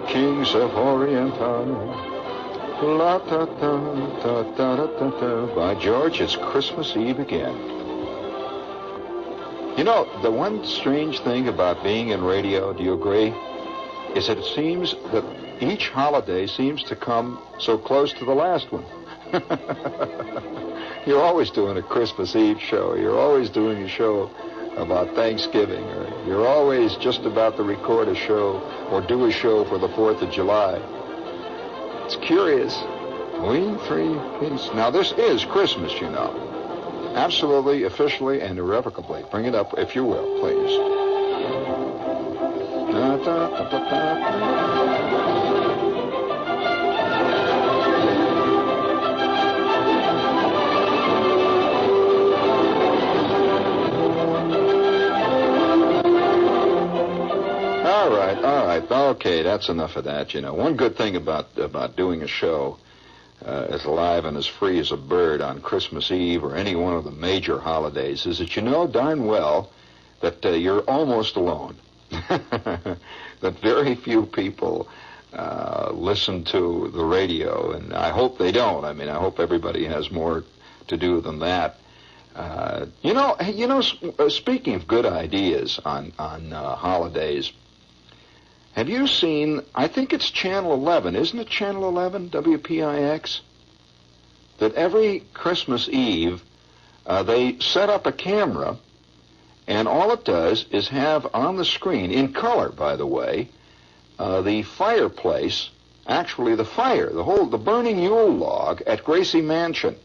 kings of Oriental. La ta ta ta ta ta ta. By George, it's Christmas Eve again. You know, the one strange thing about being in radio, do you agree, is that it seems that each holiday seems to come so close to the last one. You're always doing a Christmas Eve show. You're always doing a show about Thanksgiving, or you're always just about to record a show or do a show for the 4th of July. It's curious. We three kids. Now, this is Christmas, you know. Absolutely, officially, and irrevocably. Bring it up, if you will, please. Da, da, da, da, da. All right. Okay, that's enough of that, you know. One good thing about doing a show as live and as free as a bird on Christmas Eve or any one of the major holidays is that you know darn well that you're almost alone. That very few people listen to the radio, and I hope they don't. I mean, I hope everybody has more to do than that. Speaking of good ideas on holidays, have you seen, I think it's Channel 11, isn't it Channel 11, WPIX? That every Christmas Eve, they set up a camera, and all it does is have on the screen, in color, by the way, the fireplace, actually the fire, the burning Yule log at Gracie Mansion.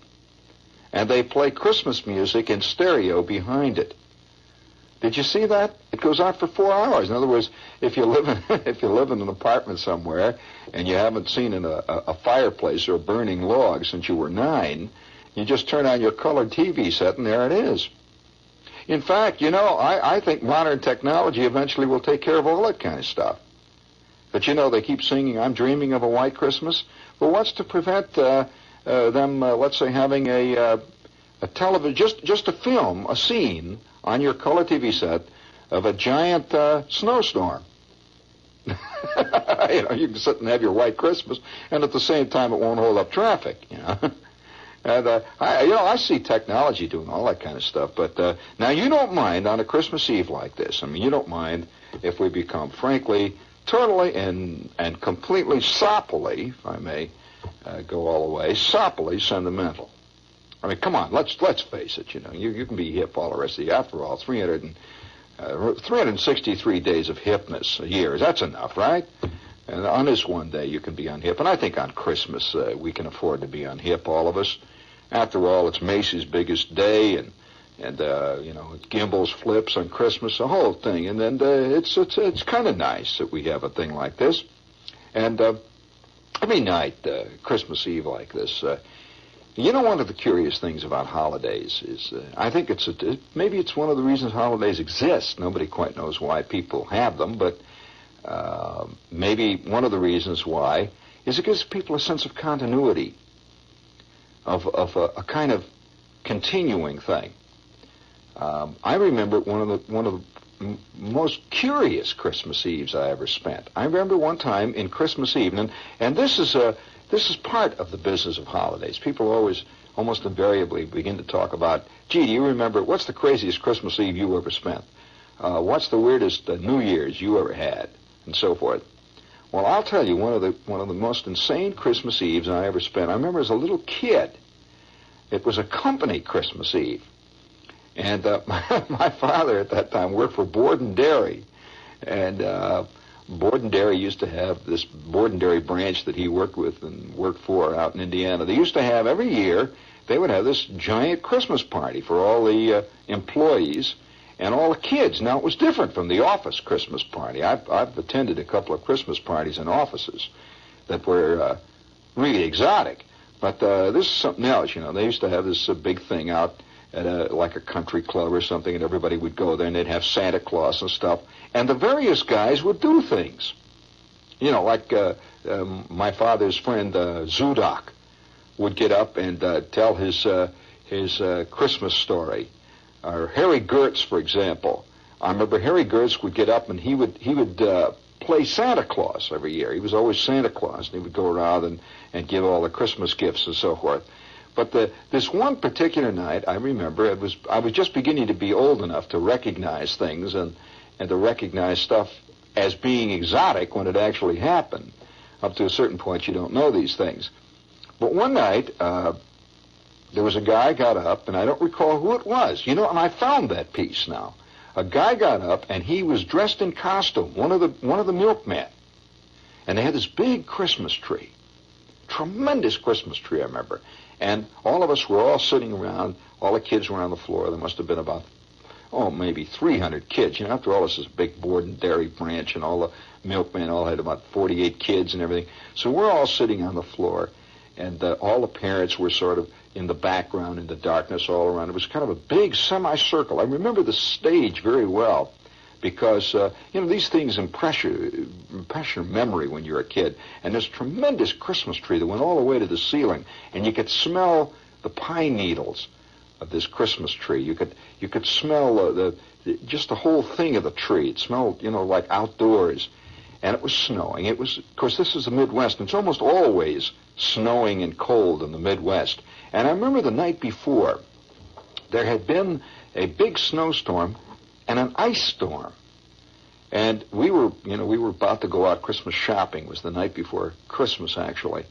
And they play Christmas music in stereo behind it. Did you see that? It goes on for 4 hours. In other words, if you live in an apartment somewhere and you haven't seen a fireplace or a burning log since you were 9, you just turn on your colored TV set and there it is. In fact, you know, I think modern technology eventually will take care of all that kind of stuff. But you know, they keep singing, "I'm dreaming of a white Christmas." Well, what's to prevent them, let's say, having a television, just a film, a scene on your color TV set of a giant snowstorm. You can sit and have your white Christmas, and at the same time it won't hold up traffic, you know. And I see technology doing all that kind of stuff. But now you don't mind on a Christmas Eve like this. I mean, you don't mind if we become, frankly, totally and completely soppily, if I may go all the way, soppily sentimental. I mean, come on, let's face it, you know. You can be hip all the rest of the year. After all, 363 days of hipness a year. That's enough, right? And on this one day, you can be unhip. And I think on Christmas, we can afford to be unhip, all of us. After all, it's Macy's biggest day, and Gimbel's flips on Christmas, the whole thing. And then it's kind of nice that we have a thing like this. And every night, Christmas Eve like this, you know, one of the curious things about holidays is, I think maybe it's one of the reasons holidays exist. Nobody quite knows why people have them, but maybe one of the reasons why is it gives people a sense of continuity, of a kind of continuing thing. I remember one of the most curious Christmas Eves I ever spent. I remember one time in Christmas Eve, and this is part of the business of holidays. People always, almost invariably, begin to talk about, gee, do you remember, what's the craziest Christmas Eve you ever spent? What's the weirdest New Year's you ever had? And so forth. Well, I'll tell you, one of the most insane Christmas Eves I ever spent. I remember as a little kid, it was a company Christmas Eve. And my father at that time worked for Borden Dairy. And Borden Dairy used to have this Borden Dairy branch that he worked with and worked for out in Indiana. They used to have every year, they would have this giant Christmas party for all the employees and all the kids. Now, it was different from the office Christmas party. I've attended a couple of Christmas parties in offices that were really exotic. But this is something else, you know. They used to have this big thing out at like a country club or something, and everybody would go there, and they'd have Santa Claus and stuff. And the various guys would do things. You know, like my father's friend Zudok would get up and tell his Christmas story. Or Harry Gertz, for example. I remember Harry Gertz would get up and he would play Santa Claus every year. He was always Santa Claus, and he would go around and give all the Christmas gifts and so forth. But this one particular night, I remember, I was just beginning to be old enough to recognize things and to recognize stuff as being exotic when it actually happened. Up to a certain point, you don't know these things. But one night, there was a guy got up, and I don't recall who it was. And I found that piece now. A guy got up, and he was dressed in costume, one of the milkmen. And they had this big Christmas tree. Tremendous Christmas tree, I remember. And all of us were all sitting around. All the kids were on the floor. There must have been about, maybe 300 kids. After all, this is a big board and dairy branch, and all the milkmen all had about 48 kids and everything. So we're all sitting on the floor, and all the parents were sort of in the background, in the darkness all around. It was kind of a big semicircle. I remember the stage very well because, these things impress your memory when you're a kid. And this tremendous Christmas tree that went all the way to the ceiling, and you could smell the pine needles of this Christmas tree. You could smell just the whole thing of the tree. It smelled, like outdoors. And it was snowing. Of course, this is the Midwest, and it's almost always snowing and cold in the Midwest. And I remember the night before, there had been a big snowstorm and an ice storm. And we were about to go out Christmas shopping. It was the night before Christmas, actually.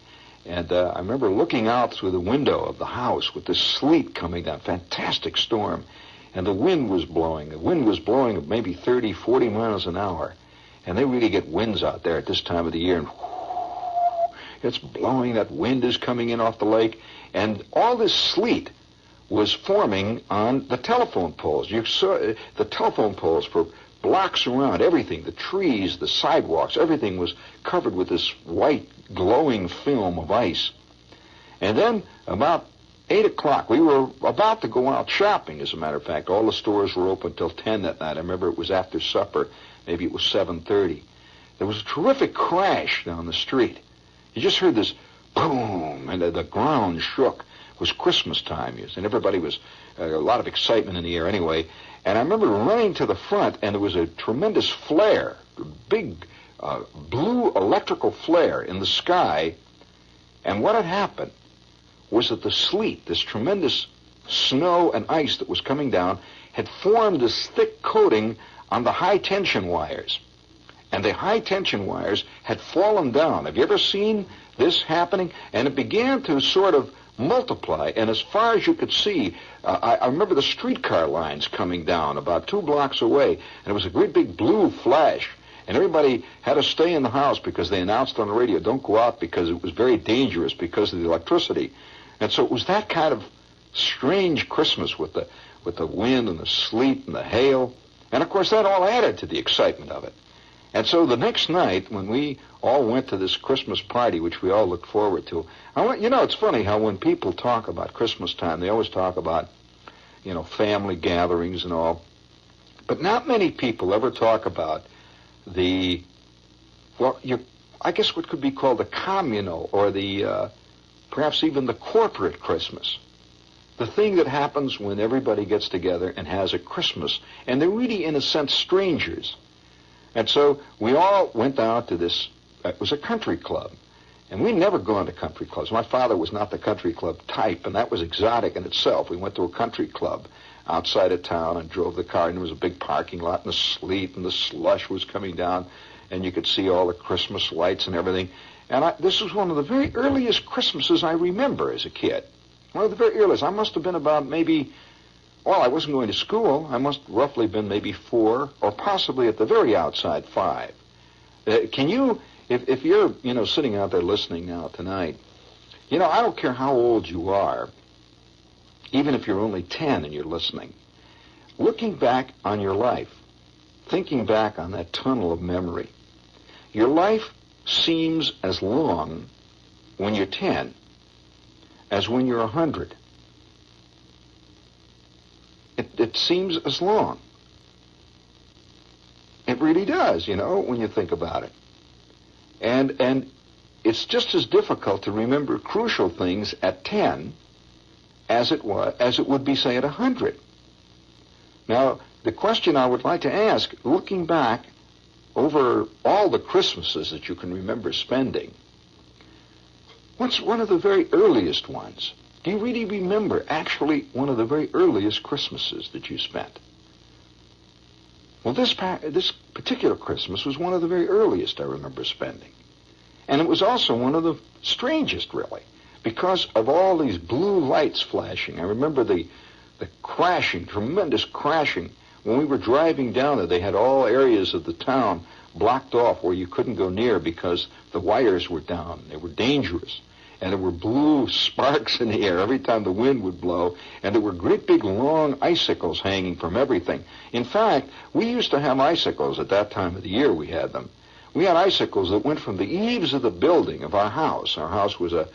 And I remember looking out through the window of the house with this sleet coming down, fantastic storm. And the wind was blowing. The wind was blowing at maybe 30, 40 miles an hour. And they really get winds out there at this time of the year. And it's blowing. That wind is coming in off the lake. And all this sleet was forming on the telephone poles. You saw the telephone poles for blocks around. Everything, the trees, the sidewalks, everything was covered with this white glowing film of ice. And then about 8 o'clock, we were about to go out shopping, as a matter of fact. All the stores were open till 10 that night. I remember it was after supper. Maybe it was 7:30. There was a terrific crash down the street. You just heard this boom, and the ground shook. It was Christmas time, and everybody was, a lot of excitement in the air anyway. And I remember running to the front, and there was a tremendous flare, a big blue electrical flare in the sky. And what had happened was that the sleet, this tremendous snow and ice that was coming down, had formed this thick coating on the high-tension wires. And the high-tension wires had fallen down. Have you ever seen this happening? And it began to sort of multiply. And as far as you could see, I remember the streetcar lines coming down about 2 blocks away. And it was a great big blue flash. And everybody had to stay in the house because they announced on the radio, don't go out because it was very dangerous because of the electricity. And so it was that kind of strange Christmas with the wind and the sleet and the hail. And, of course, that all added to the excitement of it. And so the next night, when we all went to this Christmas party, which we all looked forward to, it's funny how when people talk about Christmas time, they always talk about, family gatherings and all. But not many people ever talk about I guess what could be called the communal or perhaps even the corporate Christmas. The thing that happens when everybody gets together and has a Christmas. And they're really, in a sense, strangers. And so we all went out to this, it was a country club. And we'd never gone to country clubs. My father was not the country club type, and that was exotic in itself. We went to a country club outside of town and drove the car, and there was a big parking lot, and the sleet and the slush was coming down, and you could see all the Christmas lights and everything. And this was one of the very earliest Christmases I remember as a kid. One of the very earliest. I must have been about I wasn't going to school. I must roughly been maybe 4, or possibly at the very outside 5. Can you, if you're, sitting out there listening now tonight, I don't care how old you are, even if you're only 10 and you're listening, looking back on your life, thinking back on that tunnel of memory, your life seems as long when you're 10 as when you're 100. It seems as long. It really does, when you think about it. And it's just as difficult to remember crucial things at 10 as it would be, say, at 100. Now, the question I would like to ask, looking back over all the Christmases that you can remember spending, what's one of the very earliest ones? Do you really remember actually one of the very earliest Christmases that you spent? Well, this particular Christmas was one of the very earliest I remember spending. And it was also one of the strangest, really, because of all these blue lights flashing. I remember the crashing, tremendous crashing. When we were driving down there, they had all areas of the town blocked off where you couldn't go near because the wires were down. They were dangerous. And there were blue sparks in the air every time the wind would blow, and there were great big long icicles hanging from everything. In fact, we used to have icicles at that time of the year. We had them. We had icicles that went from the eaves of the building of our house. Our house was a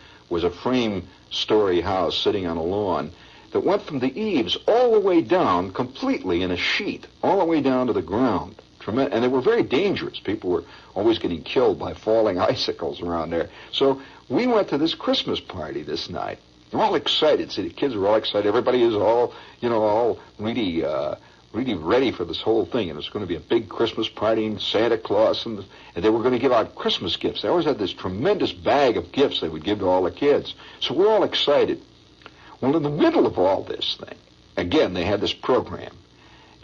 frame-story house sitting on a lawn that went from the eaves all the way down completely in a sheet, all the way down to the ground. And they were very dangerous. People were always getting killed by falling icicles around there. So we went to this Christmas party this night. We're all excited. See, the kids were all excited. Everybody is all really ready for this whole thing. And it's going to be a big Christmas party, and Santa Claus, and they were going to give out Christmas gifts. They always had this tremendous bag of gifts they would give to all the kids. So we're all excited. Well, in the middle of all this thing, again, they had this program.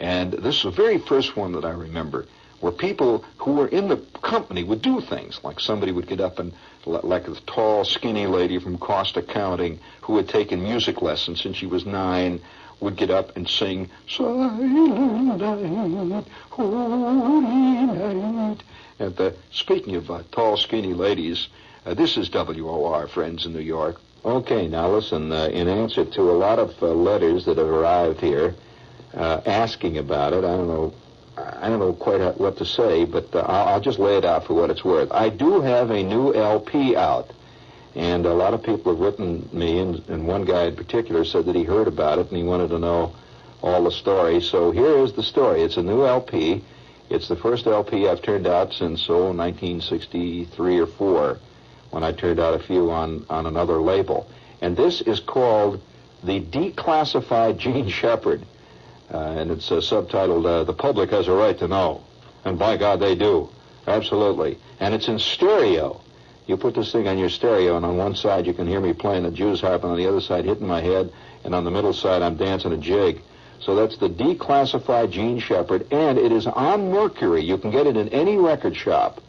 And this is the very first one that I remember, where people who were in the company would do things. Like somebody would get up and, like a tall, skinny lady from Cost Accounting who had taken music lessons since she was 9, would get up and sing, Silent Night, Holy Night. And speaking of tall, skinny ladies, this is WOR, friends in New York. Okay, now listen, in answer to a lot of letters that have arrived here, asking about it. I don't know quite what to say, but I'll just lay it out for what it's worth. I do have a new LP out, and a lot of people have written me, and one guy in particular said that he heard about it and he wanted to know all the story. So here is the story. It's a new LP. It's the first LP I've turned out since 1963 or 4, when I turned out a few on another label. And this is called The Declassified Gene Shepard. And it's subtitled, The Public Has a Right to Know. And by God, they do. Absolutely. And it's in stereo. You put this thing on your stereo, and on one side you can hear me playing a Jew's harp, and on the other side hitting my head, and on the middle side I'm dancing a jig. So that's the Declassified Gene Shepard, and it is on Mercury. You can get it in any record shop.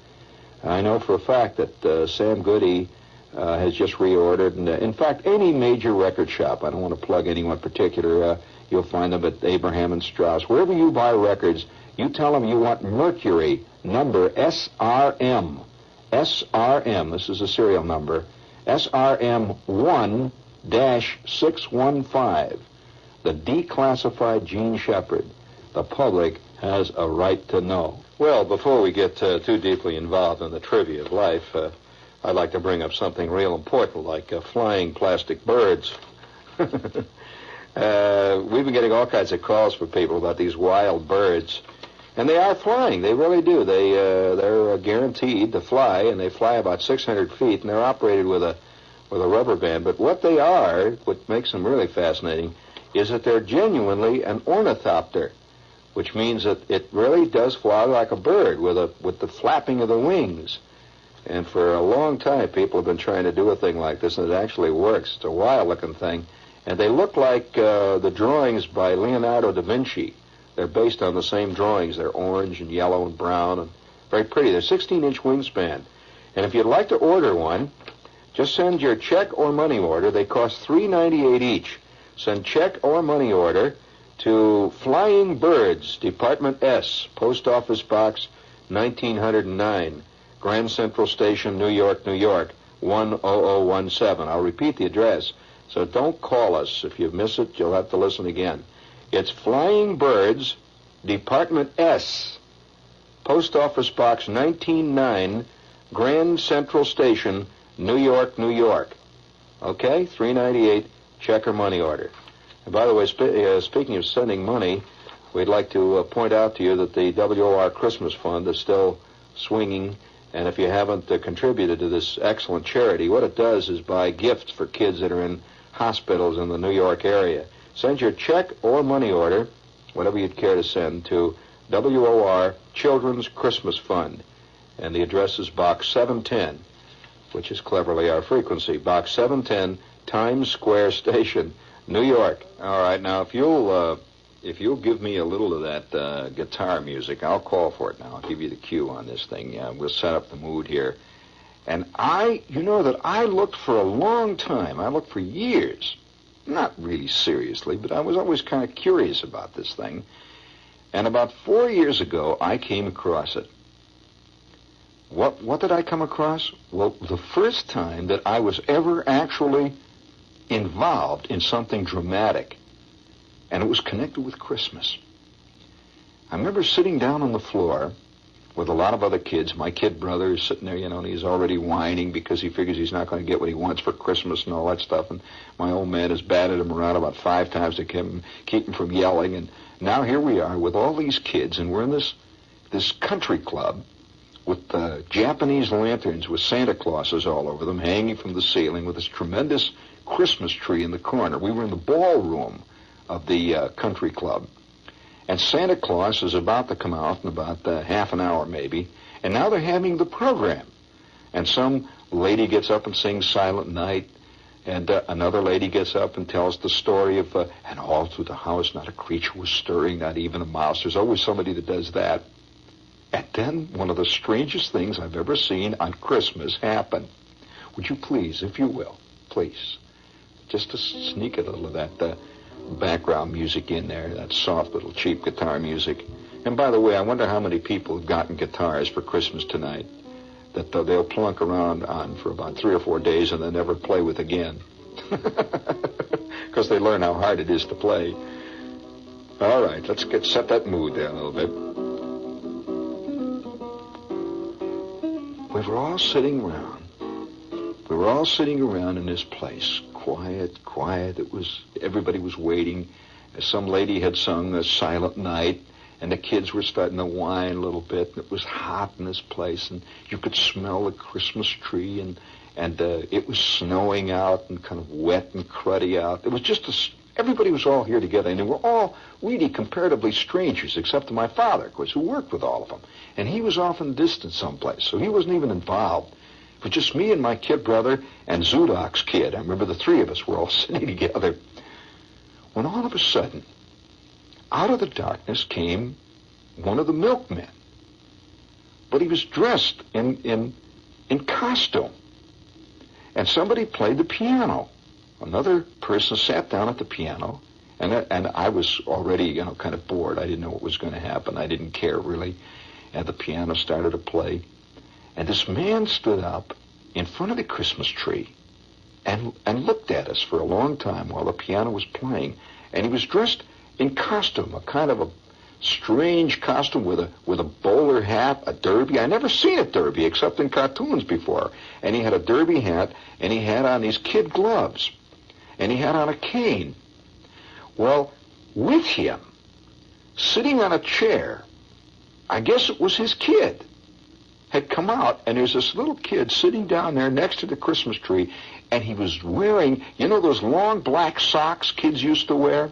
I know for a fact that Sam Goody has just reordered, and in fact, any major record shop, I don't want to plug anyone particular, you'll find them at Abraham and Strauss. Wherever you buy records, you tell them you want Mercury, number SRM. SRM, this is a serial number, SRM 1-615. The Declassified Gene Shepard. The public has a right to know. Well, before we get too deeply involved in the trivia of life, I'd like to bring up something real important, like flying plastic birds. We've been getting all kinds of calls from people about these wild birds, and they are flying. They really do. They're guaranteed to fly, and they fly about 600 feet, and they're operated with a rubber band. But what they are, what makes them really fascinating, is that they're genuinely an ornithopter, which means that it really does fly like a bird with the flapping of the wings. And for a long time, people have been trying to do a thing like this, and it actually works. It's a wild-looking thing. And they look like the drawings by Leonardo da Vinci. They're based on the same drawings. They're orange and yellow and brown and very pretty. They're 16-inch wingspan. And if you'd like to order one, just send your check or money order. They cost $3.98 each. Send check or money order to Flying Birds, Department S, Post Office Box 1909, Grand Central Station, New York, New York, 10017. I'll repeat the address. So don't call us. If you miss it, you'll have to listen again. It's Flying Birds, Department S, Post Office Box 199, Grand Central Station, New York, New York. Okay? $3.98, check or money order. And by the way, speaking of sending money, we'd like to point out to you that the WOR Christmas Fund is still swinging. And if you haven't contributed to this excellent charity, what it does is buy gifts for kids that are in hospitals in the New York area. Send your check or money order, whatever you'd care to send, to WOR Children's Christmas Fund. And the address is Box 710, which is cleverly our frequency. Box 710, Times Square Station, New York. All right, now if you'll give me a little of that guitar music, I'll call for it now. I'll give you the cue on this thing. Yeah, we'll set up the mood here. And I looked for a long time. I looked for years. Not really seriously, but I was always kind of curious about this thing. And about 4 years ago, I came across it. What did I come across? Well, the first time that I was ever actually involved in something dramatic, and it was connected with Christmas. I remember sitting down on the floor with a lot of other kids. My kid brother is sitting there, and he's already whining because he figures he's not going to get what he wants for Christmas and all that stuff. And my old man has batted him around about 5 times to keep him from yelling. And now here we are with all these kids, and we're in this country club with Japanese lanterns with Santa Clauses all over them hanging from the ceiling with this tremendous Christmas tree in the corner. We were in the ballroom of the country club. And Santa Claus is about to come out in about half an hour maybe. And now they're having the program. And some lady gets up and sings Silent Night. And another lady gets up and tells the story of, and all through the house not a creature was stirring, not even a mouse. There's always somebody that does that. And then one of the strangest things I've ever seen on Christmas happened. Would you please, if you will, please, just to sneak a little of that background music in there, that soft little cheap guitar music. And by the way, I wonder how many people have gotten guitars for Christmas tonight that they'll plunk around on for about 3 or 4 days and then never play with again. Because they learn how hard it is to play. All right, let's set that mood there a little bit. We were all sitting around in this place. Quiet. Everybody was waiting. Some lady had sung a Silent Night, and the kids were starting to whine a little bit. And it was hot in this place, and you could smell the Christmas tree, and it was snowing out and kind of wet and cruddy out. It was just everybody was all here together, and they were all really comparatively strangers, except to my father, of course, who worked with all of them. And he was off in the distance someplace, so he wasn't even involved. It was just me and my kid brother and Zudok's kid. I remember the 3 of us were all sitting together. When all of a sudden, out of the darkness came one of the milkmen. But he was dressed in costume. And somebody played the piano. Another person sat down at the piano, and I was already, kind of bored. I didn't know what was going to happen. I didn't care, really. And the piano started to play. And this man stood up in front of the Christmas tree and looked at us for a long time while the piano was playing. And he was dressed in costume, a kind of a strange costume with a bowler hat, a derby. I never seen a derby except in cartoons before. And he had a derby hat, and he had on these kid gloves, and he had on a cane. Well, with him, sitting on a chair, I guess it was his kid, had come out, and there's this little kid sitting down there next to the Christmas tree, and he was wearing, those long black socks kids used to wear?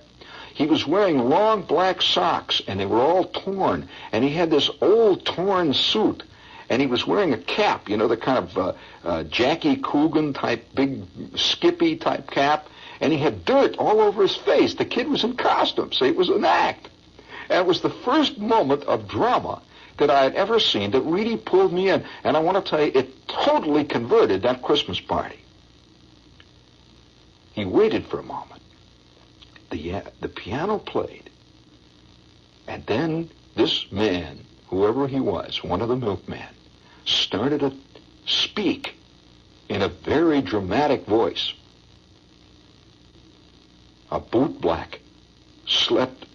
He was wearing long black socks, and they were all torn, and he had this old torn suit, and he was wearing a cap, the kind of Jackie Coogan type, big Skippy type cap, and he had dirt all over his face. The kid was in costume, so it was an act. And it was the first moment of drama that I had ever seen that really pulled me in. And I want to tell you, it totally converted that Christmas party. He waited for a moment. The piano played. And then this man, whoever he was, one of the milkmen, started to speak in a very dramatic voice. A bootblack slept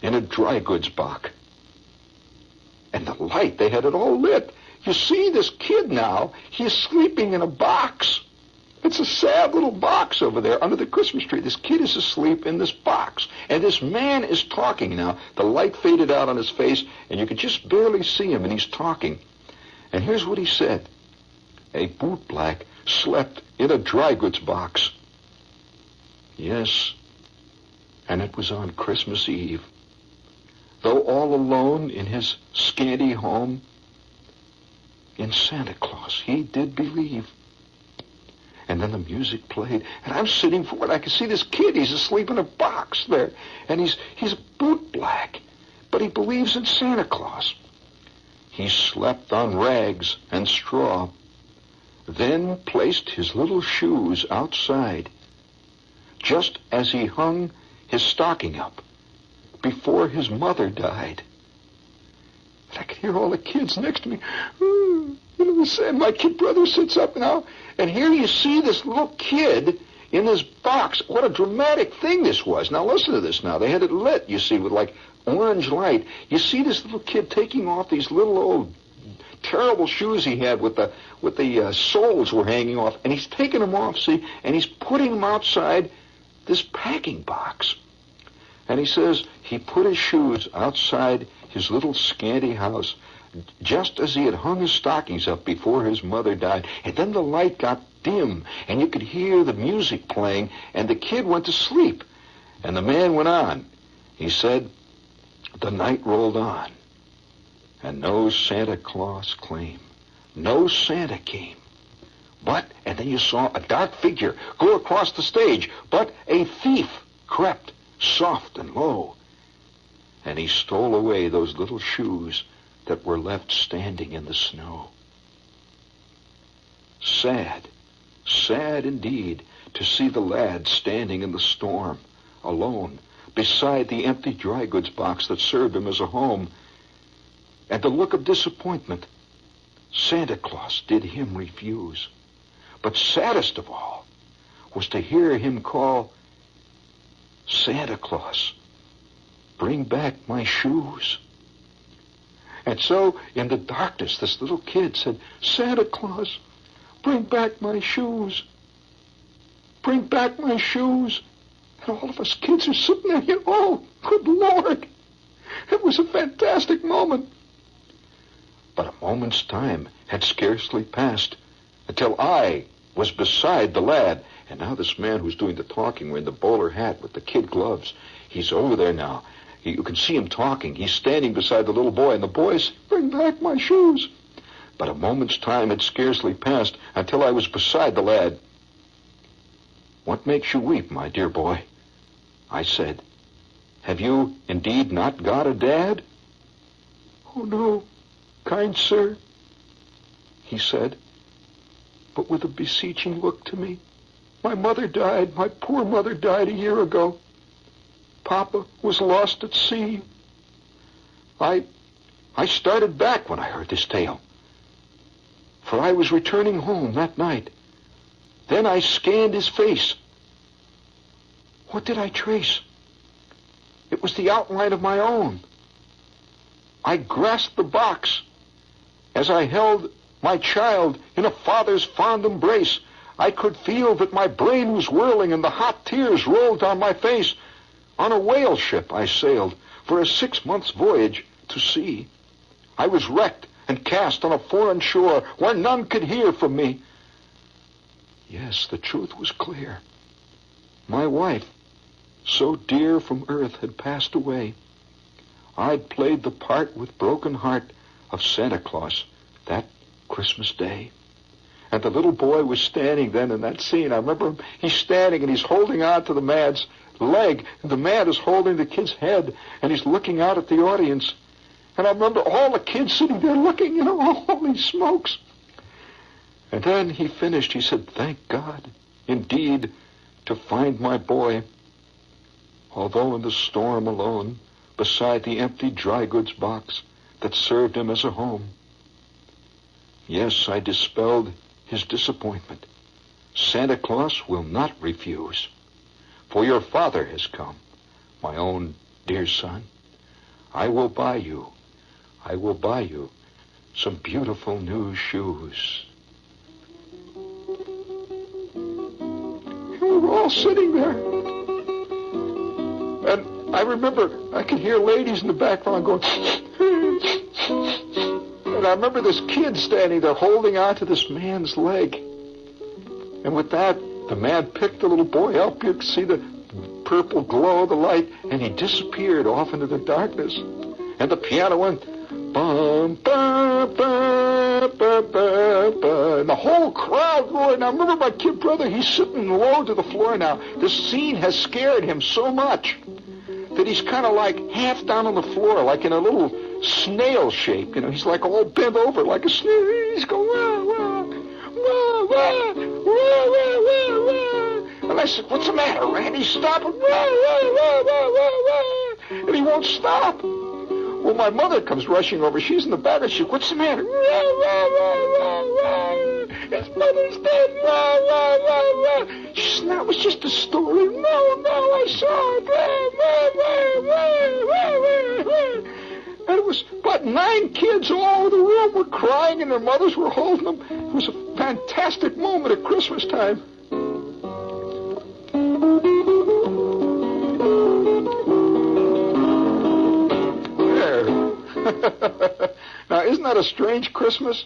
in a dry goods box. And the light, they had it all lit. You see this kid now, he's sleeping in a box. It's a sad little box over there under the Christmas tree. This kid is asleep in this box. And this man is talking now. The light faded out on his face, and you could just barely see him, and he's talking. And here's what he said. A bootblack slept in a dry goods box. Yes, and it was on Christmas Eve. though all alone in his scanty home, in Santa Claus he did believe. And then the music played, and I'm sitting for it. I can see this kid. He's asleep in a box there, and he's bootblack, but he believes in Santa Claus. He slept on rags and straw, then placed his little shoes outside, just as he hung his stocking up before his mother died. And I could hear all the kids next to me. And my kid brother sits up now, and here you see this little kid in this box. What a dramatic thing this was. Now listen to this now. They had it lit, you see, with like orange light. You see this little kid taking off these little old terrible shoes he had with the soles were hanging off, and he's taking them off, see, and he's putting them outside this packing box. And he says he put his shoes outside his little scanty house just as he had hung his stockings up before his mother died. And then the light got dim, and you could hear the music playing, and the kid went to sleep. And the man went on. He said, the night rolled on, and no Santa Claus came. No Santa came. But, and then you saw a dark figure go across the stage, but a thief crept soft and low, and he stole away those little shoes that were left standing in the snow. Sad, sad indeed to see the lad standing in the storm, alone, beside the empty dry goods box that served him as a home. And the look of disappointment, Santa Claus did him refuse. But saddest of all was to hear him call, Santa Claus, bring back my shoes. And so, in the darkness, this little kid said, Santa Claus, bring back my shoes. Bring back my shoes. And all of us kids are sitting there, and oh, good Lord. It was a fantastic moment. But a moment's time had scarcely passed until I was beside the lad. And now this man who's doing the talking, wearing the bowler hat with the kid gloves, he's over there now. You can see him talking. He's standing beside the little boy, and the boy says, bring back my shoes. But a moment's time had scarcely passed until I was beside the lad. What makes you weep, my dear boy? I said, have you indeed not got a dad? Oh, no, kind sir, he said, but with a beseeching look to me. My mother died. My poor mother died a year ago. Papa was lost at sea. I started back when I heard this tale, for I was returning home that night. Then I scanned his face. What did I trace? It was the outline of my own. I grasped the box as I held my child in a father's fond embrace. I could feel that my brain was whirling and the hot tears rolled down my face. On a whale ship I sailed for a 6 months voyage to sea. I was wrecked and cast on a foreign shore where none could hear from me. Yes, the truth was clear. My wife, so dear from earth, had passed away. I'd played the part with broken heart of Santa Claus that Christmas Day. And the little boy was standing then in that scene. I remember him, he's standing and he's holding on to the man's leg, and the man is holding the kid's head, and he's looking out at the audience. And I remember all the kids sitting there looking, holy smokes. And then he finished. He said, thank God, indeed, to find my boy, although in the storm alone, beside the empty dry goods box that served him as a home. Yes, I dispelled his disappointment. Santa Claus will not refuse. For your father has come, my own dear son. I will buy you some beautiful new shoes. We were all sitting there. And I remember I could hear ladies in the background going, and I remember this kid standing there holding on to this man's leg. And with that, the man picked the little boy up. You could see the purple glow of the light, and he disappeared off into the darkness. And the piano went, bum, bum, bum, bum, bum, bum. And the whole crowd roared. Now, remember my kid brother, he's sitting low to the floor now. This scene has scared him so much that he's kind of like half down on the floor, like in a little snail shape. You know, he's like all bent over like a snail. He's going, wah, wah, wah, wah, wah, wah, wah, wah. And I said, what's the matter, Randy? Stop it. Wah, wah, wah, wah, wah, wah. And he won't stop. Well, my mother comes rushing over. She's in the back. And she, what's the matter? Wah, wah, wah, wah, wah. His mother's dead. Wah, wah, wah, wah. She said, that was just a story. No, I saw it. Wah, wah, wah, wah, wah. And it was about 9 kids all over the room were crying, and their mothers were holding them. It was a fantastic moment at Christmas time. Now, isn't that a strange Christmas?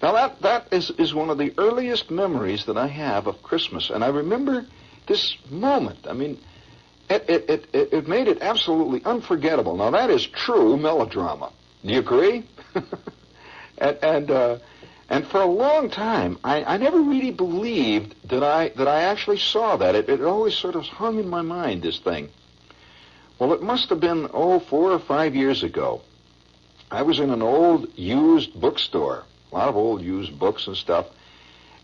Now, that is one of the earliest memories that I have of Christmas, and I remember this moment. I mean, it made it absolutely unforgettable. Now, that is true melodrama. Do you agree? And for a long time, I never really believed that I actually saw that. It always sort of hung in my mind, this thing. Well, it must have been, 4 or 5 years ago. I was in an old used bookstore, a lot of old used books and stuff,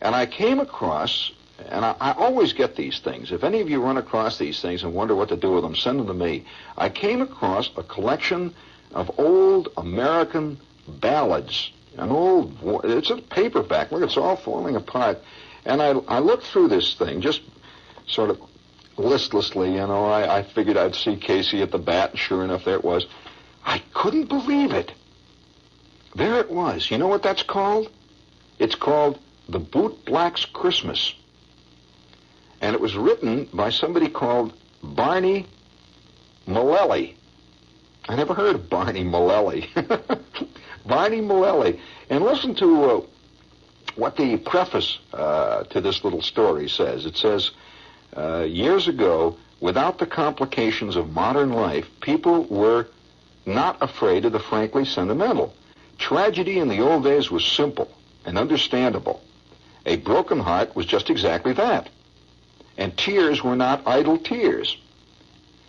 and I came across, and I always get these things. If any of you run across these things and wonder what to do with them, send them to me. I came across a collection of old American ballads, it's a paperback. Look, it's all falling apart. And I looked through this thing, just sort of listlessly, you know. I figured I'd see Casey at the bat, and sure enough, there it was. I couldn't believe it. There it was. You know what that's called? It's called The Bootblack's Christmas. And it was written by somebody called Barney Mullally. I never heard of Barney Mullally. Barney Mullally. And listen to what the preface to this little story says. It says, years ago, without the complications of modern life, people were not afraid of the frankly sentimental. Tragedy in the old days was simple and understandable. A broken heart was just exactly that. And tears were not idle tears.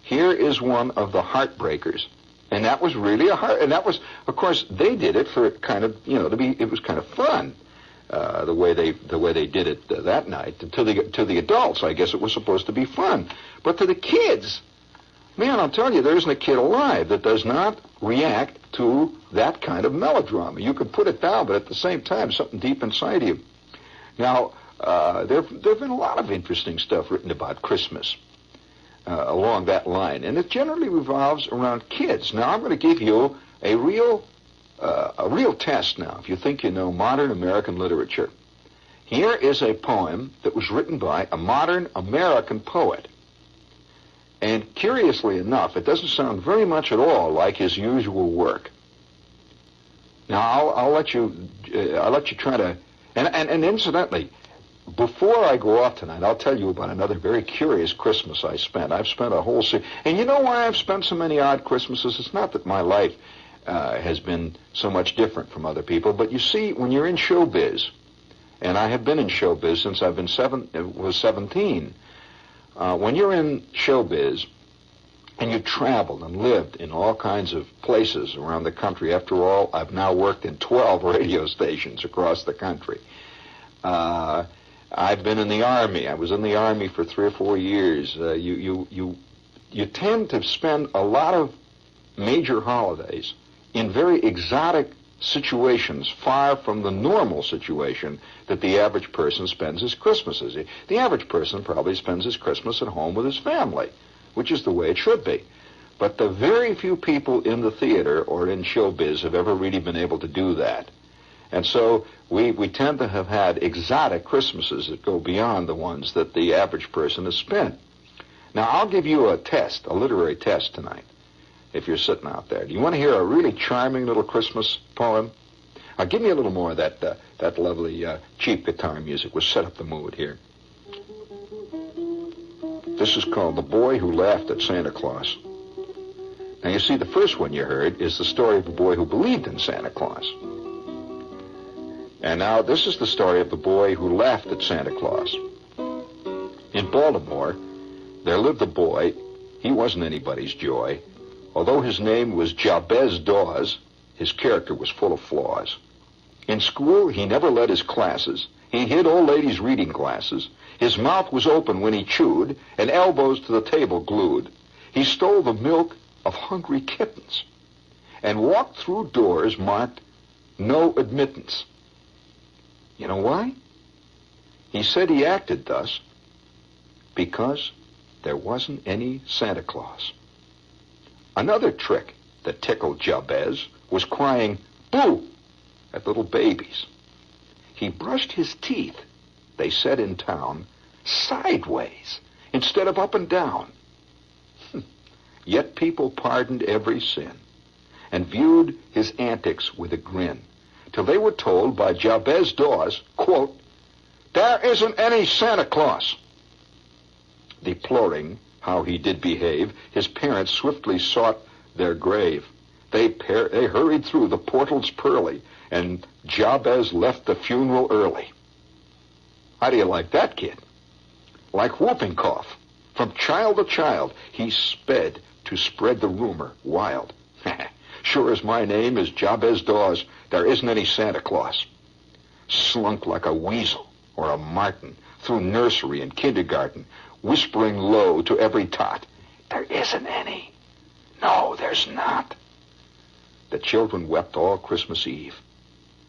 Here is one of the heartbreakers. And that was really a heart. And that was, of course, they did it for kind of, it was kind of fun. The way they did it that night. To the adults, I guess it was supposed to be fun. But to the kids, man, I'll tell you, there isn't a kid alive that does not react to that kind of melodrama. You could put it down, but at the same time, something deep inside you. Now, there have been a lot of interesting stuff written about Christmas along that line, and it generally revolves around kids. Now, I'm going to give you a real test now, if you think you know modern American literature. Here is a poem that was written by a modern American poet. And curiously enough, it doesn't sound very much at all like his usual work. Now, I'll let you try to, and incidentally, before I go off tonight, I'll tell you about another very curious Christmas I spent. I've spent a whole series, and you know why I've spent so many odd Christmases? It's not that my life has been so much different from other people, but you see, when you're in showbiz, and I have been in showbiz since I've been 17, when you're in showbiz and you traveled and lived in all kinds of places around the country, after all, I've now worked in 12 radio stations across the country. I've been in the Army. I was in the Army for 3 or 4 years. You tend to spend a lot of major holidays in very exotic situations, far from the normal situation that the average person spends his Christmases. The average person probably spends his Christmas at home with his family, which is the way it should be. But the very few people in the theater or in showbiz have ever really been able to do that. And so we tend to have had exotic Christmases that go beyond the ones that the average person has spent. Now, I'll give you a test, a literary test tonight, if you're sitting out there. Do you want to hear a really charming little Christmas poem? Give me a little more of that lovely cheap guitar music. We'll set up the mood here. This is called The Boy Who Laughed at Santa Claus. Now, you see, the first one you heard is the story of a boy who believed in Santa Claus. And now this is the story of the boy who laughed at Santa Claus. In Baltimore, there lived a boy. He wasn't anybody's joy. Although his name was Jabez Dawes, his character was full of flaws. In school, he never led his classes. He hid old ladies' reading glasses. His mouth was open when he chewed, and elbows to the table glued. He stole the milk of hungry kittens and walked through doors marked no admittance. You know why? He said he acted thus because there wasn't any Santa Claus. Another trick that tickled Jabez was crying boo at little babies. He brushed his teeth, they said in town, sideways instead of up and down. Yet people pardoned every sin and viewed his antics with a grin, till they were told by Jabez Dawes, quote, "There isn't any Santa Claus." Deploring how he did behave, his parents swiftly sought their grave. They hurried through the portals pearly, and Jabez left the funeral early. How do you like that, kid? Like whooping cough, from child to child, he sped to spread the rumor wild. Sure as my name is Jabez Dawes, there isn't any Santa Claus. Slunk like a weasel or a martin through nursery and kindergarten, whispering low to every tot, "There isn't any. No, there's not." The children wept all Christmas Eve.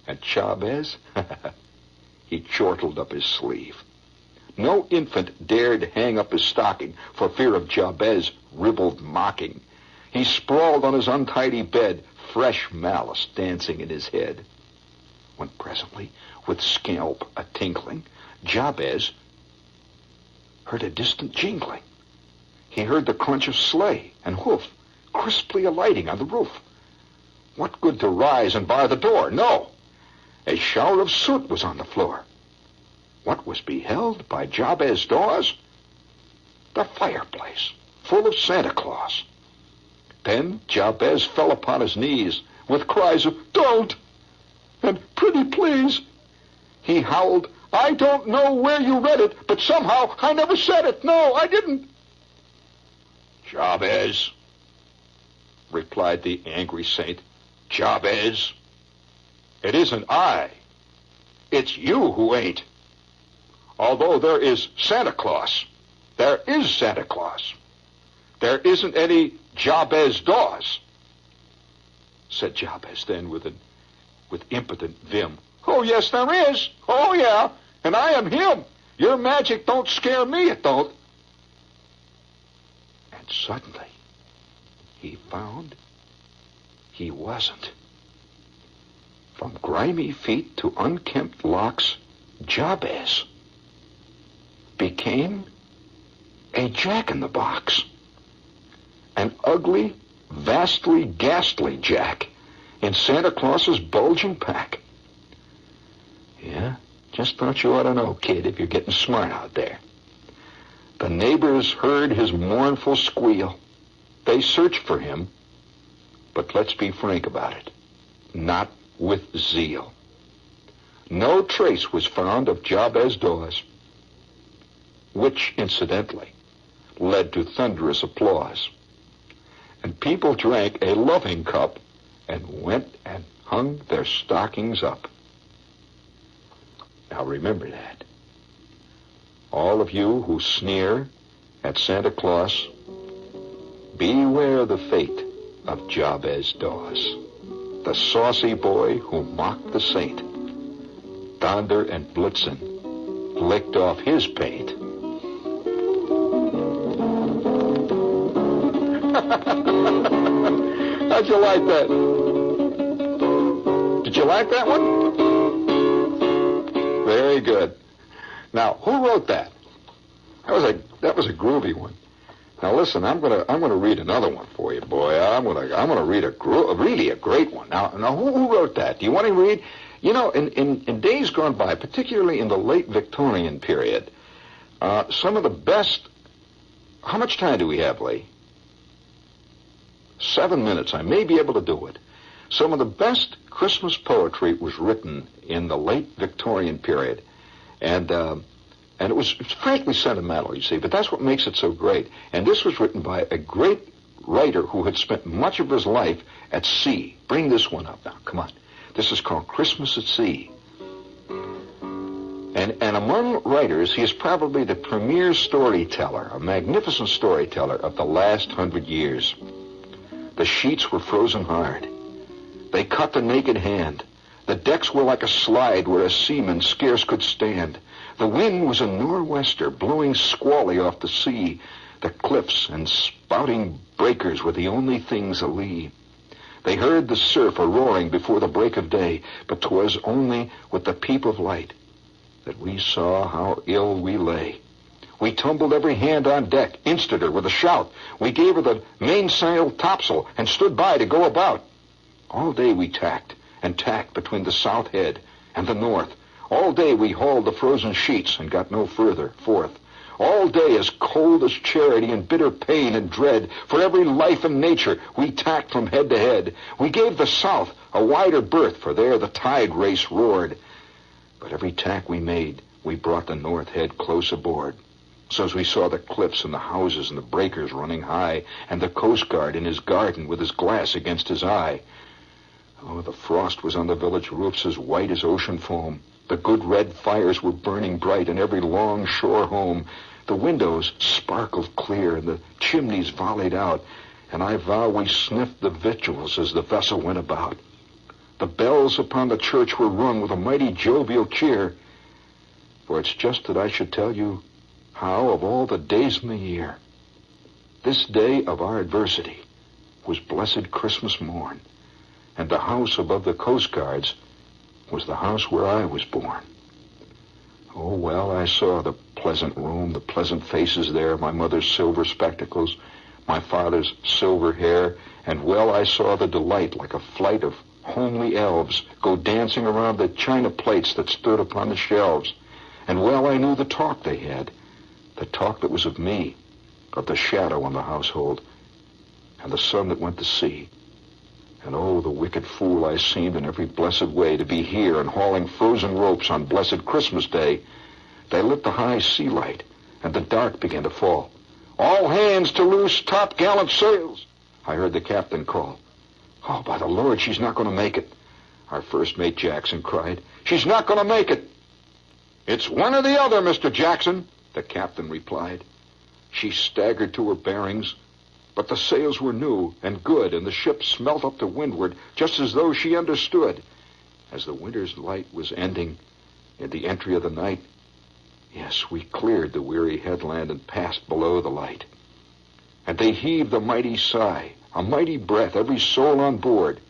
And Jabez, he chortled up his sleeve. No infant dared hang up his stocking for fear of Jabez ribald mocking. He sprawled on his untidy bed, fresh malice dancing in his head. When presently, with scalp a tinkling, Jabez heard a distant jingling. He heard the crunch of sleigh and hoof crisply alighting on the roof. What good to rise and bar the door? No! A shower of soot was on the floor. What was beheld by Jabez Dawes? The fireplace, full of Santa Claus. Then Jabez fell upon his knees with cries of, "Don't!" and "Pretty please." He howled, "I don't know where you read it, but somehow I never said it. No, I didn't." "Jabez," replied the angry saint, "Jabez, it isn't I. It's you who ain't. Although there is Santa Claus, there is Santa Claus. There isn't any Jabez Dawes." Said Jabez then with impotent vim, "Oh, yes, there is. Oh, yeah, and I am him. Your magic don't scare me, it don't." And suddenly he found he wasn't. From grimy feet to unkempt locks, Jabez became a jack-in-the-box. An ugly, vastly ghastly jack in Santa Claus's bulging pack. Yeah, just thought you ought to know, kid, if you're getting smart out there. The neighbors heard his mournful squeal. They searched for him, but let's be frank about it, not with zeal. No trace was found of Jabez Dawes, which, incidentally, led to thunderous applause. And people drank a loving cup and went and hung their stockings up. Now remember that. All of you who sneer at Santa Claus, beware the fate of Jabez Dawes, the saucy boy who mocked the saint. Donder and Blitzen licked off his paint. How'd you like that? Did you like that one? Very good. Now, who wrote that? That was a groovy one. Now listen, I'm gonna read another one for you, boy. I'm gonna read really a great one. Now who wrote that? Do you want to read? You know, in days gone by, particularly in the late Victorian period, some of the best. How much time do we have, Lee? 7 minutes. I may be able to do it. Some of the best Christmas poetry was written in the late Victorian period. And it was frankly sentimental, you see, but that's what makes it so great. And this was written by a great writer who had spent much of his life at sea. Bring this one up now, come on. This is called Christmas at Sea. And among writers, he is probably the premier storyteller, a magnificent storyteller of the last 100 years. The sheets were frozen hard. They cut the naked hand. The decks were like a slide where a seaman scarce could stand. The wind was a nor'wester, blowing squally off the sea. The cliffs and spouting breakers were the only things alee. They heard the surf a-roaring before the break of day, but 'twas only with the peep of light that we saw how ill we lay. We tumbled every hand on deck, insted her with a shout. We gave her the mainsail topsail and stood by to go about. All day we tacked and tacked between the south head and the north. All day we hauled the frozen sheets and got no further forth. All day as cold as charity and bitter pain and dread, for every life in nature we tacked from head to head. We gave the south a wider berth, for there the tide race roared. But every tack we made, we brought the north head close aboard. So as we saw the cliffs and the houses and the breakers running high, and the Coast Guard in his garden with his glass against his eye. Oh, the frost was on the village roofs as white as ocean foam. The good red fires were burning bright in every long shore home. The windows sparkled clear and the chimneys volleyed out, and I vow we sniffed the victuals as the vessel went about. The bells upon the church were rung with a mighty jovial cheer, for it's just that I should tell you how, of all the days in the year, this day of our adversity was blessed Christmas morn, and the house above the Coast Guards was the house where I was born. Oh, well, I saw the pleasant room, the pleasant faces there, my mother's silver spectacles, my father's silver hair, and well, I saw the delight like a flight of homely elves go dancing around the china plates that stood upon the shelves. And well, I knew the talk they had, the talk that was of me, of the shadow in the household, and the son that went to sea. And oh, the wicked fool I seemed in every blessed way to be here and hauling frozen ropes on blessed Christmas Day. They lit the high sea light, and the dark began to fall. All hands to loose top-gallant sails, I heard the captain call. Oh, by the Lord, she's not going to make it, our first mate Jackson cried. She's not going to make it. It's one or the other, Mr. Jackson, the captain replied. She staggered to her bearings, but the sails were new and good, and the ship smelt up to windward, just as though she understood. As the winter's light was ending in the entry of the night, yes, we cleared the weary headland and passed below the light. And they heaved a mighty sigh, a mighty breath, every soul on board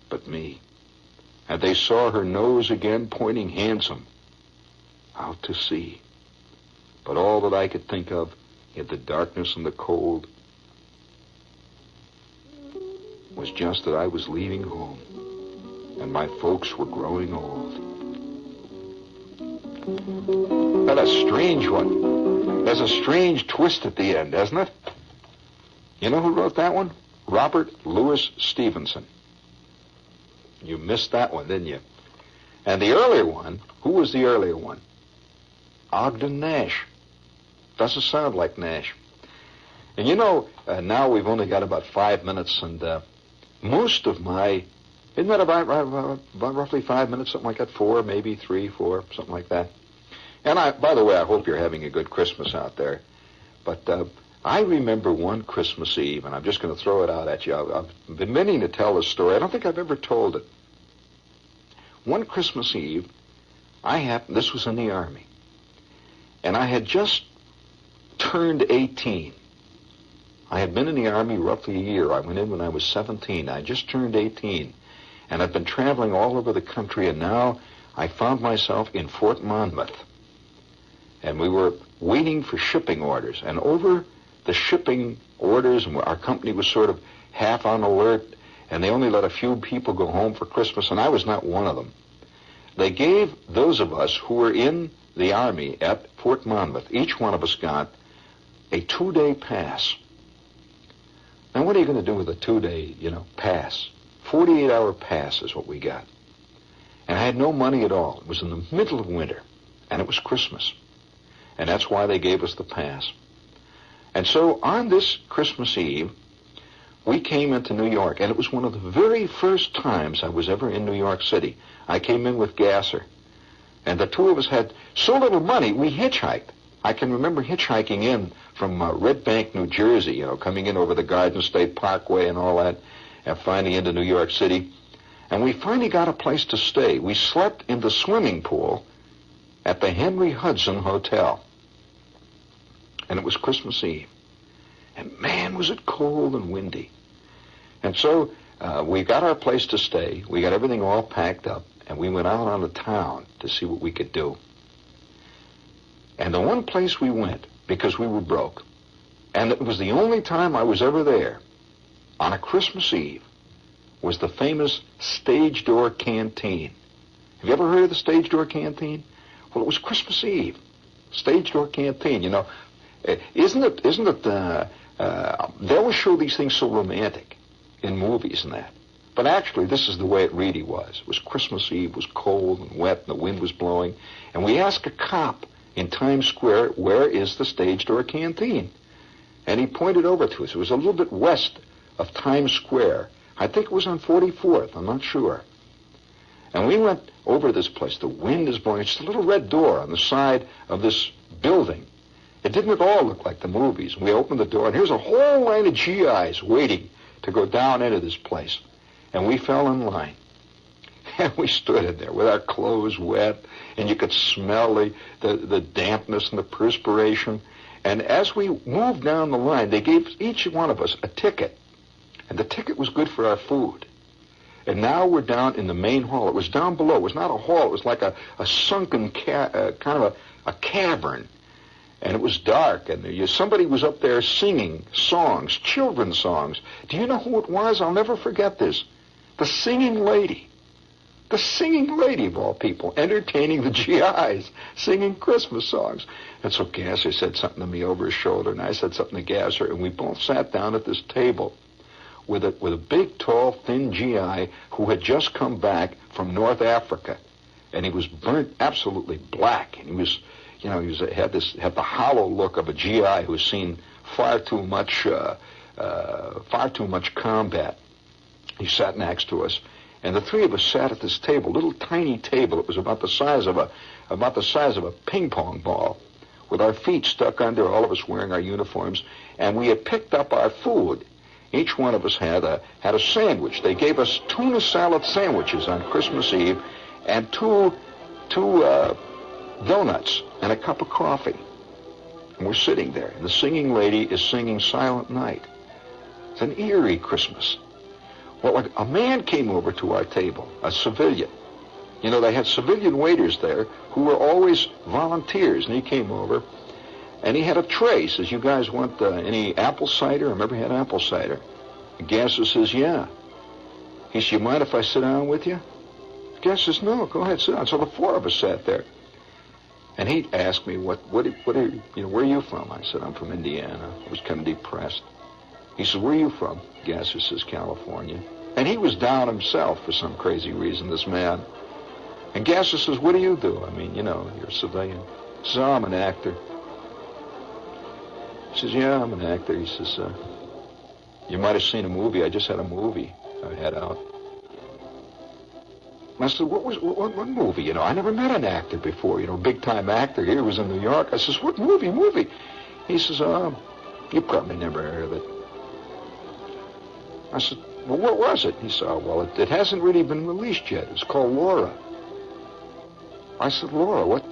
but me. And they saw her nose again pointing handsome out to sea. But all that I could think of in the darkness and the cold was just that I was leaving home, and my folks were growing old. That's a strange one. There's a strange twist at the end, hasn't it? You know who wrote that one? Robert Louis Stevenson. You missed that one, didn't you? And the earlier one, who was the earlier one? Ogden Nash. Doesn't sound like Nash. And you know, now we've only got about 5 minutes, and most of my, isn't that about roughly 5 minutes, something like that? 4, maybe 3, 4, something like that. And by the way, I hope you're having a good Christmas out there. But I remember one Christmas Eve, and I'm just going to throw it out at you. I've been meaning to tell this story. I don't think I've ever told it. One Christmas Eve, this was in the Army, and I had just turned 18. I had been in the Army roughly a year. I went in when I was 17. I just turned 18, and I've been traveling all over the country, and now I found myself in Fort Monmouth. And we were waiting for shipping orders, and over the shipping orders, and our company was sort of half on alert, and they only let a few people go home for Christmas, and I was not one of them. They gave those of us who were in the Army at Fort Monmouth, each one of us got a 2-day pass. Now, what are you going to do with a 2-day, pass? 48-hour pass is what we got. And I had no money at all. It was in the middle of winter, and it was Christmas. And that's why they gave us the pass. And so on this Christmas Eve, we came into New York, and it was one of the very first times I was ever in New York City. I came in with Gasser, and the two of us had so little money, we hitchhiked. I can remember hitchhiking in from Red Bank, New Jersey, coming in over the Garden State Parkway and all that, and finally into New York City. And we finally got a place to stay. We slept in the swimming pool at the Henry Hudson Hotel. And it was Christmas Eve. And man, was it cold and windy. And so we got our place to stay. We got everything all packed up, and we went out on the town to see what we could do. And the one place we went, because we were broke, and it was the only time I was ever there, on a Christmas Eve, was the famous Stage Door Canteen. Have you ever heard of the Stage Door Canteen? Well, it was Christmas Eve. Stage Door Canteen, Isn't it, they always show these things so romantic in movies and that. But actually, this is the way it really was. It was Christmas Eve, it was cold and wet, and the wind was blowing. And we asked a cop in Times Square, where is the Stage Door Canteen? And he pointed over to us. It was a little bit west of Times Square. I think it was on 44th, I'm not sure. And we went over to this place. The wind is blowing. It's a little red door on the side of this building. It didn't at all look like the movies. We opened the door, and here's a whole line of GIs waiting to go down into this place. And we fell in line. And we stood in there with our clothes wet, and you could smell the dampness and the perspiration. And as we moved down the line, they gave each one of us a ticket. And the ticket was good for our food. And now we're down in the main hall. It was down below. It was not a hall. It was like a sunken kind of a cavern. And it was dark, and somebody was up there singing songs, children's songs. Do you know who it was? I'll never forget this. The singing lady. The singing lady, of all people, entertaining the GIs, singing Christmas songs. And so Gasser said something to me over his shoulder, and I said something to Gasser, and we both sat down at this table with a big, tall, thin GI who had just come back from North Africa. And he was burnt absolutely black, and he was... had the hollow look of a GI who's seen far too much combat. He sat next to us, and the three of us sat at this table, little tiny table. It was about the size of a ping pong ball, with our feet stuck under, all of us wearing our uniforms, and we had picked up our food. Each one of us had a sandwich. They gave us tuna salad sandwiches on Christmas Eve, and two donuts and a cup of coffee. And we're sitting there, and the singing lady is singing Silent Night. It's an eerie Christmas. Well, a man came over to our table, a civilian. They had civilian waiters there who were always volunteers, and he came over, and he had a tray. He says, you guys want any apple cider? I remember he had apple cider. And Gasser says, yeah. He says, you mind if I sit down with you? Gasser says, no, go ahead, sit down. So the four of us sat there. And he asked me, where are you from? I said, I'm from Indiana. I was kind of depressed. He said, where are you from? Gasser says, California. And he was down himself for some crazy reason, this man. And Gasser says, what do you do? I mean, you're a civilian. He says, oh, I'm an actor. He says, yeah, I'm an actor. He says, you might have seen a movie. I just had a movie I had out. And I said, what movie? I never met an actor before, big-time actor. Here was in New York. I says, what movie? He says, you probably never heard of it. I said, well, what was it? He said, well, it hasn't really been released yet. It's called Laura. I said, Laura, what?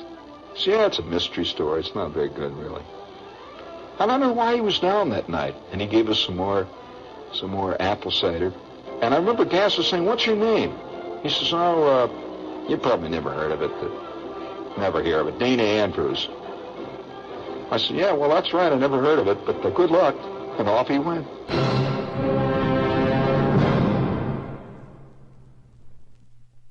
He said, yeah, it's a mystery story. It's not very good, really. I don't know why he was down that night. And he gave us some more apple cider. And I remember Gasser saying, what's your name? He says, you probably never heard of it. Never hear of it. Dana Andrews. I said, yeah, well, that's right. I never heard of it, but good luck. And off he went.